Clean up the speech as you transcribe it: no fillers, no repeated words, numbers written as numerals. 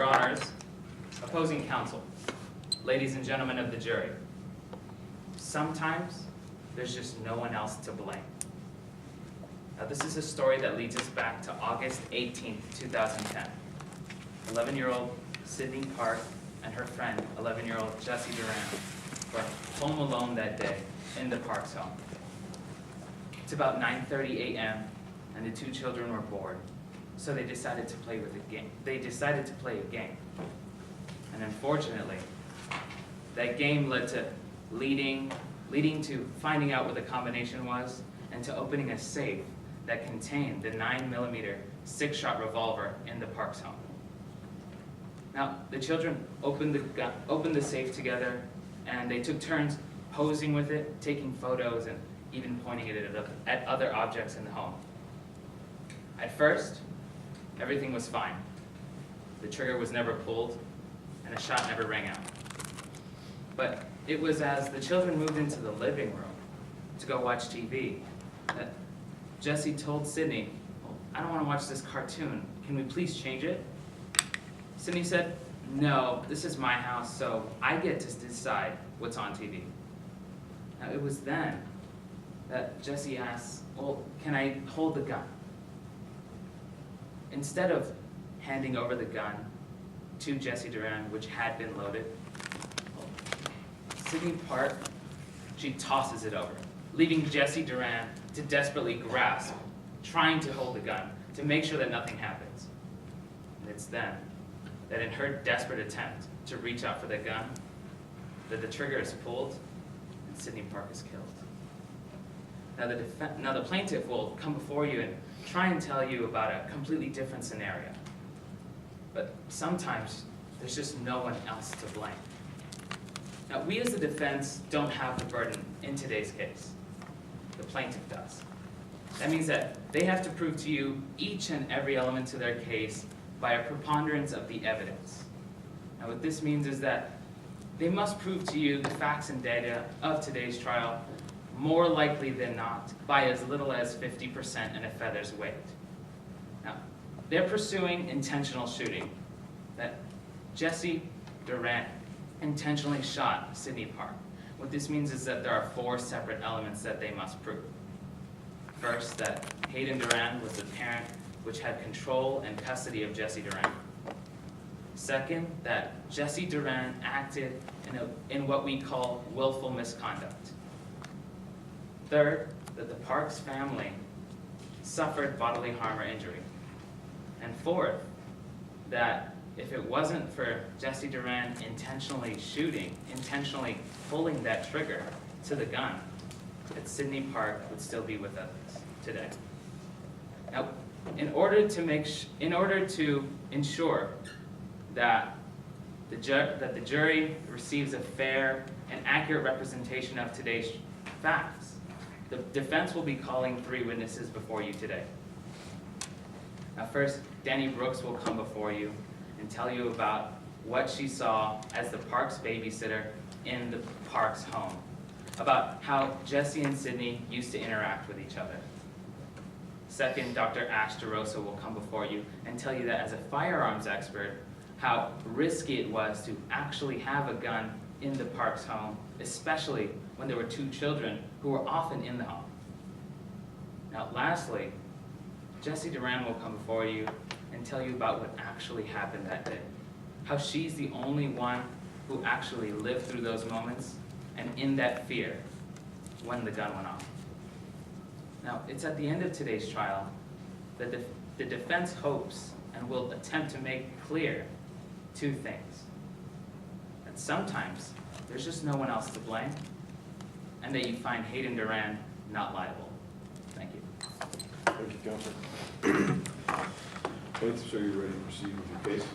Your Honors, opposing counsel, ladies and gentlemen of the jury, sometimes there's just no one else to blame. Now, this is a story that leads us back to August 18th, 2010. 11-year-old Sydney Park and her friend, 11-year-old Jessie Duran, were home alone that day in the Parks home. It's about 9:30 a.m. and the two children were bored, so they decided to play a game. And unfortunately, that game led to leading to finding out what the combination was and to opening a safe that contained the 9mm 6-shot revolver in the Parks home. Now, the children opened the safe together, and they took turns posing with it, taking photos, and even pointing it at other objects in the home. At first, everything was fine. The trigger was never pulled, and a shot never rang out. But it was as the children moved into the living room to go watch TV that Jessie told Sydney, "Well, I don't want to watch this cartoon. Can we please change it?" Sydney said, "No, this is my house, so I get to decide what's on TV." Now, it was then that Jessie asked, "Well, can I hold the gun?" Instead of handing over the gun to Jessie Duran, which had been loaded, Sydney Park, she tosses it over, leaving Jessie Duran to desperately grasp, trying to hold the gun, to make sure that nothing happens. And it's then that in her desperate attempt to reach out for the gun, that the trigger is pulled and Sydney Park is killed. Now the plaintiff will come before you and try and tell you about a completely different scenario. But sometimes there's just no one else to blame. Now, we as the defense don't have the burden in today's case. The plaintiff does. That means that they have to prove to you each and every element to their case by a preponderance of the evidence. Now, what this means is that they must prove to you the facts and data of today's trial more likely than not by as little as 50% and a feather's weight. Now, they're pursuing intentional shooting, that Jessie Duran intentionally shot Sydney Park. What this means is that there are 4 separate elements that they must prove. First, that Hayden Duran was the parent which had control and custody of Jessie Duran. Second, that Jessie Duran acted in what we call willful misconduct. Third, that the Parks family suffered bodily harm or injury. And fourth, that if it wasn't for Jessie Duran intentionally pulling that trigger to the gun, that Sydney Park would still be with us today. Now, in order to ensure that the jury receives a fair and accurate representation of today's facts, the defense will be calling 3 witnesses before you today. Now, first, Danny Brooks will come before you and tell you about what she saw as the Parks babysitter in the Parks home, about how Jessie and Sydney used to interact with each other. Second, Dr. Ash DeRosa will come before you and tell you that as a firearms expert, how risky it was to actually have a gun in the Parks home, especially when there were 2 children who were often in the home. Now, lastly, Jessie Duran will come before you and tell you about what actually happened that day, how she's the only one who actually lived through those moments and in that fear when the gun went off. Now, it's at the end of today's trial that the defense hopes and will attempt to make clear 2 things. That sometimes there's just no one else to blame, and that you find Hayden Duran not liable. Thank you. Thank you, Counselor. Plaintiff, are you ready to proceed with your case?